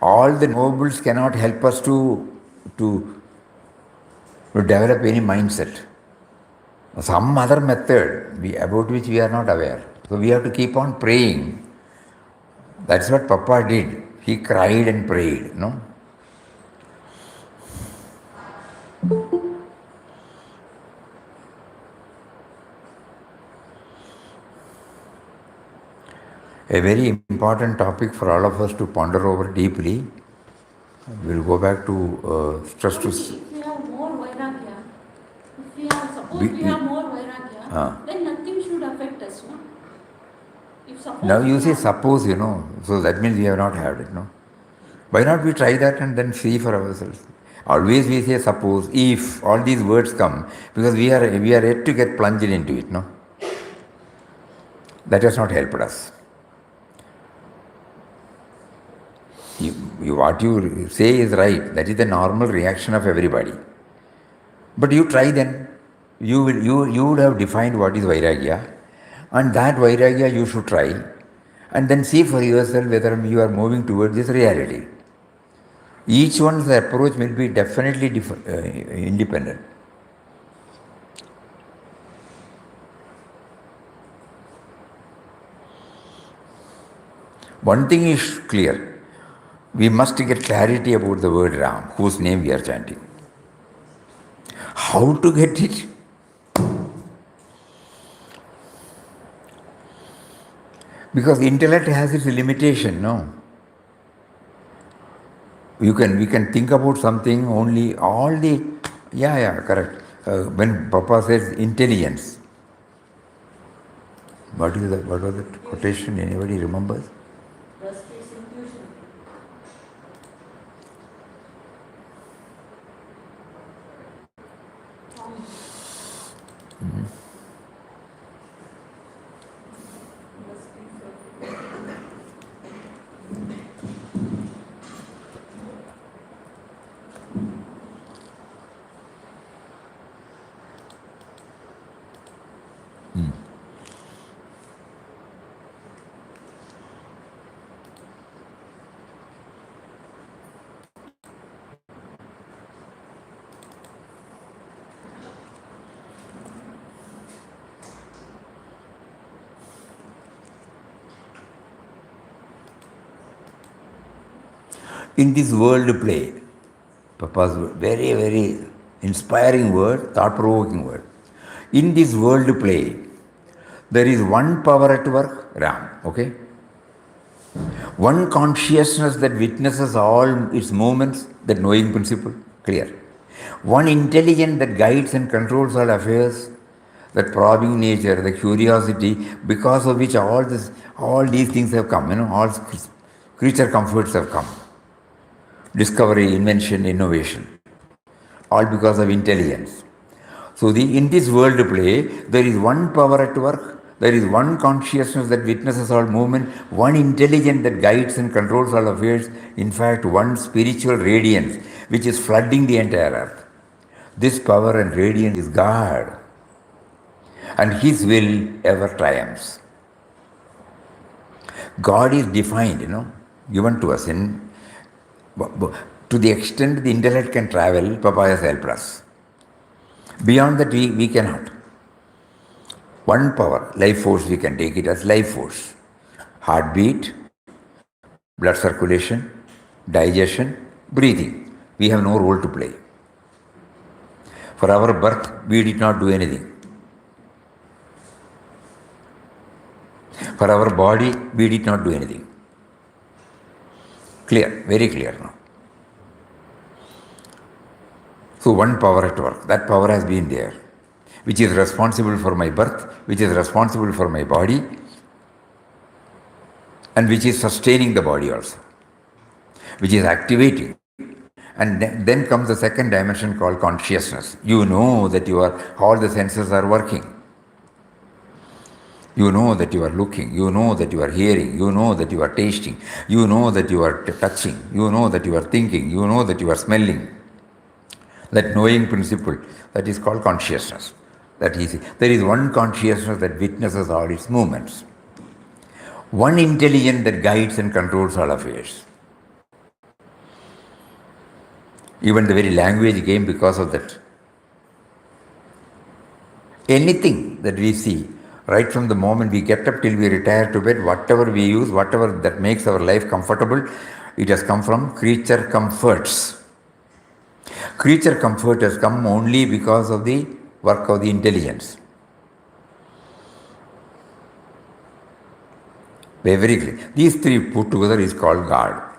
All the nobles cannot help us to develop any mindset. Some other method about which we are not aware. So we have to keep on praying. That's what Papa did. He cried and prayed, no? A very important topic for all of us to ponder over deeply. We'll go back to stress to...
If we have more vairagya, suppose we have more vairagya, then nothing should affect us, no? If suppose
now you say suppose, so that means we have not had it, no? Why not we try that and then see for ourselves? Always we say suppose, if, all these words come, because we are yet to get plunged into it, no? That has not helped us. What you say is right. That is the normal reaction of everybody. But you try then. You would have defined what is Vairagya. And that Vairagya you should try. And then see for yourself whether you are moving towards this reality. Each one's approach will be definitely independent. One thing is clear. We must get clarity about the word Ram, whose name we are chanting. How to get it? Because intellect has its limitation, no? We can think about something only correct. When Papa says intelligence, what was the quotation? Anybody remembers? In this world play, Papa's very, very inspiring word, thought-provoking word. In this world play, there is one power at work, Ram, okay? One consciousness that witnesses all its movements, that knowing principle, clear. One intelligence that guides and controls all affairs, that probing nature, the curiosity, because of which all these things have come, all creature comforts have come. Discovery, invention, innovation, all because of intelligence. So in this world play, there is one power at work, there is one consciousness that witnesses all movement, one intelligence that guides and controls all affairs, in fact, one spiritual radiance which is flooding the entire earth. This power and radiance is God, and His will ever triumphs. God is defined, given to us to the extent the intellect can travel, Papa has helped us. Beyond that, we cannot. One power, life force, we can take it as life force. Heartbeat, blood circulation, digestion, breathing. We have no role to play. For our birth, we did not do anything. For our body, we did not do anything. Clear, very clear now. So one power at work, that power has been there, which is responsible for my birth, which is responsible for my body, and which is sustaining the body also, which is activating. And then comes the second dimension called consciousness. You know that all the senses are working. You know that you are looking, you know that you are hearing, you know that you are tasting, you know that you are touching, you know that you are thinking, you know that you are smelling. That knowing principle, that is called consciousness. There is one consciousness that witnesses all its movements. One intelligence that guides and controls all affairs. Even the very language came because of that. Anything that we see, right from the moment we get up till we retire to bed, whatever we use, whatever that makes our life comfortable, it has come from creature comforts. Creature comfort has come only because of the work of the intelligence. Very clear. These three put together is called God.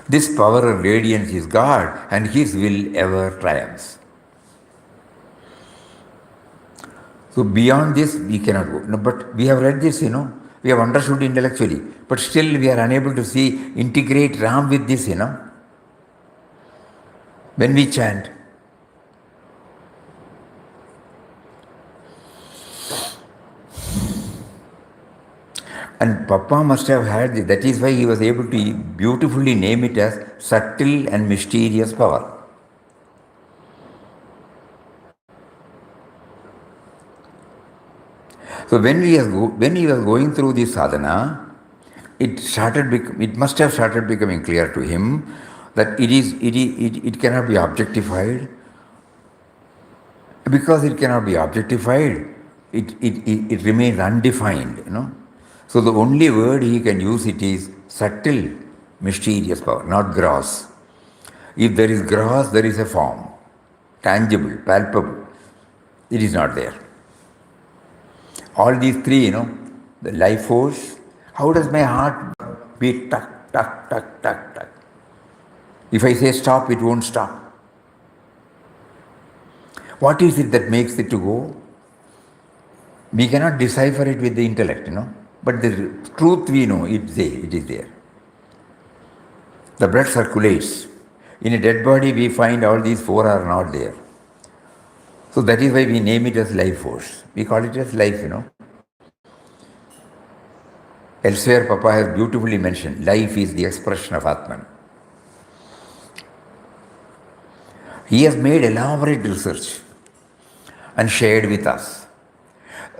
This power and radiance is God, and His will ever triumphs. So beyond this, we cannot go. No, but we have read this, we have understood intellectually, but still we are unable to integrate Ram with this, when we chant. And Papa must have had this. That is why he was able to beautifully name it as subtle and mysterious power. So when he was going through this sadhana, it must have started becoming clear to him that it cannot be objectified. Because it cannot be objectified, it remains undefined, So the only word he can use it is subtle, mysterious power, not gross. If there is gross, there is a form, tangible, palpable. It is not there. All these three, the life force. How does my heart beat? Tuck, tuck, tuck, tuck, tuck. If I say stop, it won't stop. What is it that makes it to go? We cannot decipher it with the intellect, But the truth we know, it is there. The blood circulates. In a dead body, we find all these four are not there. So that is why we name it as life force. We call it as life, Elsewhere, Papa has beautifully mentioned, life is the expression of Atman. He has made elaborate research and shared with us.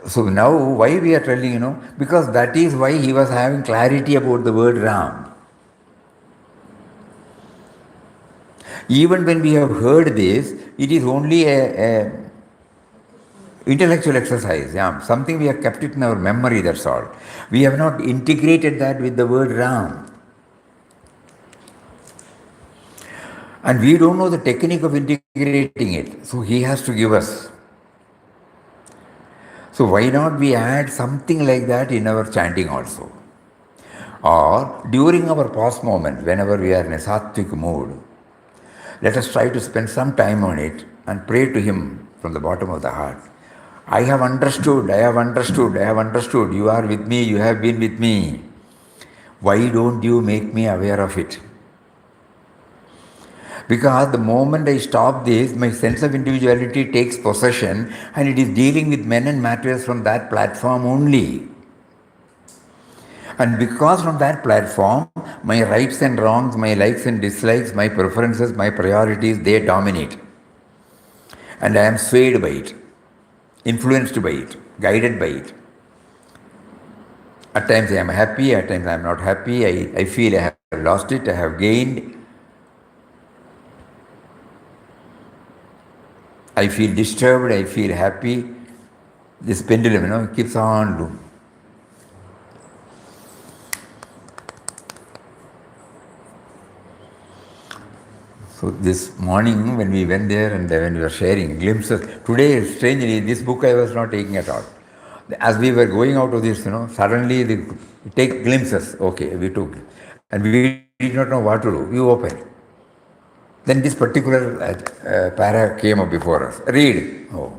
So now, why we are telling, because that is why he was having clarity about the word Ram. Even when we have heard this, it is only a intellectual exercise, something we have kept it in our memory, that's all. We have not integrated that with the word Ram. And we don't know the technique of integrating it, so he has to give us. So why not we add something like that in our chanting also? Or during our pause moment, whenever we are in a sattvic mood, let us try to spend some time on it and pray to him from the bottom of the heart. I have understood, I have understood, I have understood. You are with me, you have been with me. Why don't you make me aware of it? Because the moment I stop this, my sense of individuality takes possession and it is dealing with men and matters from that platform only. And because from that platform, my rights and wrongs, my likes and dislikes, my preferences, my priorities, they dominate. And I am swayed by it, influenced by it, guided by it. At times I am happy, at times I am not happy. I feel I have lost it, I have gained. I feel disturbed, I feel happy. This pendulum, keeps on doing. So this morning when we went there and when we were sharing glimpses, today strangely this book I was not taking at all. As we were going out of this, suddenly we take glimpses. Okay, we took. And we did not know what to do. We opened. Then this particular para came up before us. Read. Oh.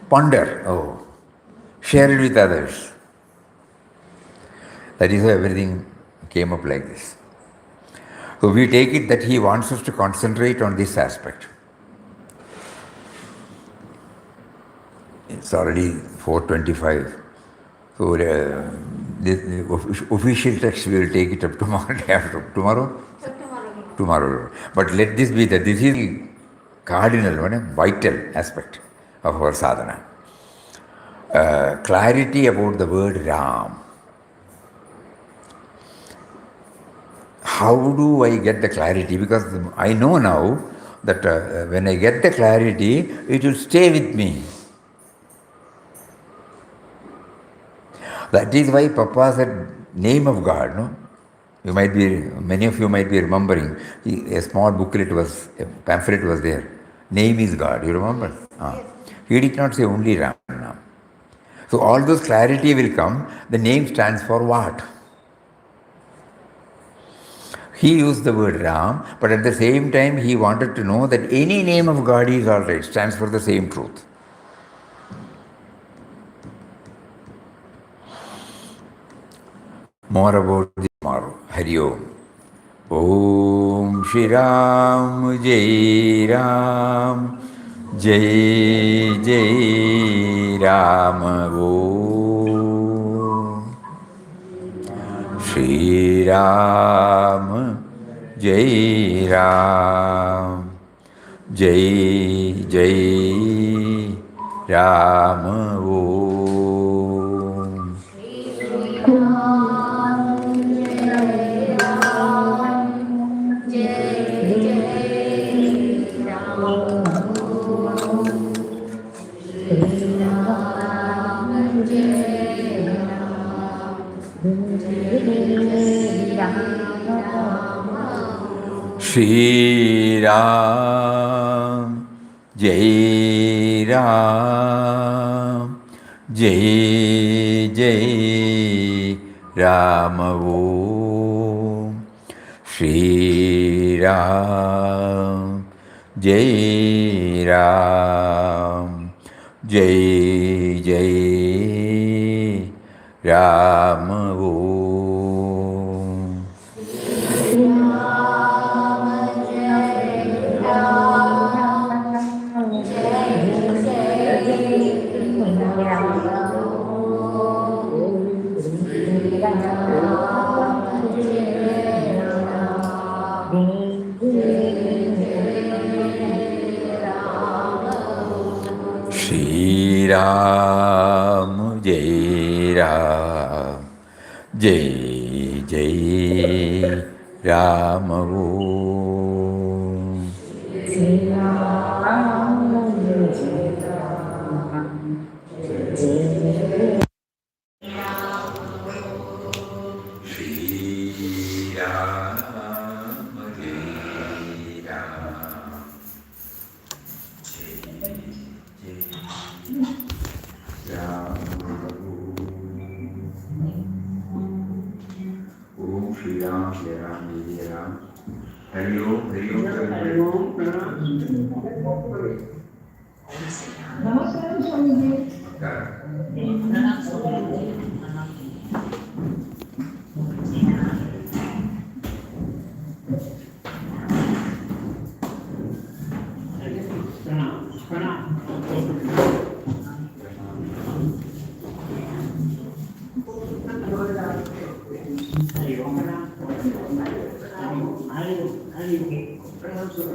Ponder. Oh. Share it with others. That is how everything came up like this. So we take it that he wants us to concentrate on this aspect. It's already 4:25. So the official text we will take it up tomorrow, day after tomorrow. Tomorrow. But let this be that this is the cardinal, vital aspect of our sadhana. Clarity about the word Ram. How do I get the clarity? Because I know now that when I get the clarity, it will stay with me. That is why Papa said, name of God, no? Many of you might be remembering, a small booklet a pamphlet was there. Name is God, you remember? Yes. He did not say only Ram. So all those clarity will come. The name stands for what? He used the word Ram, but at the same time he wanted to know that any name of God is all right, stands for the same truth. More about this tomorrow. Hari Om. Om Shri Ram Jai Ram Jai Jai Ram Om Shri Ram Jai Ram Jai Jai Ram Om Shri Ram Jai Ram Jai Jai Ram Om Shri Ram Jai Ram Jai Jai Ram Om Shri Ram Jai Ram Jai Jai Ram Om Shri Ram Jai Ram Jai Shri Ram Jai Ram Om Shri Ram Jai Ram Jai Ram Hari Om Hari Om Hari Om Namaskaram Swamiji. Pranam.
Just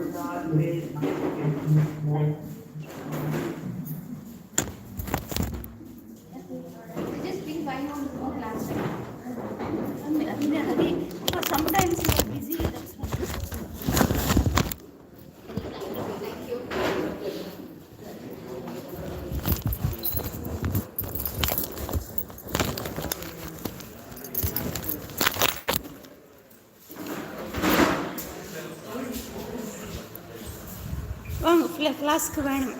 bring wine on more glass. I'm in a hurry because sometimes you are busy. That's why. வாங்க flask வேணும்.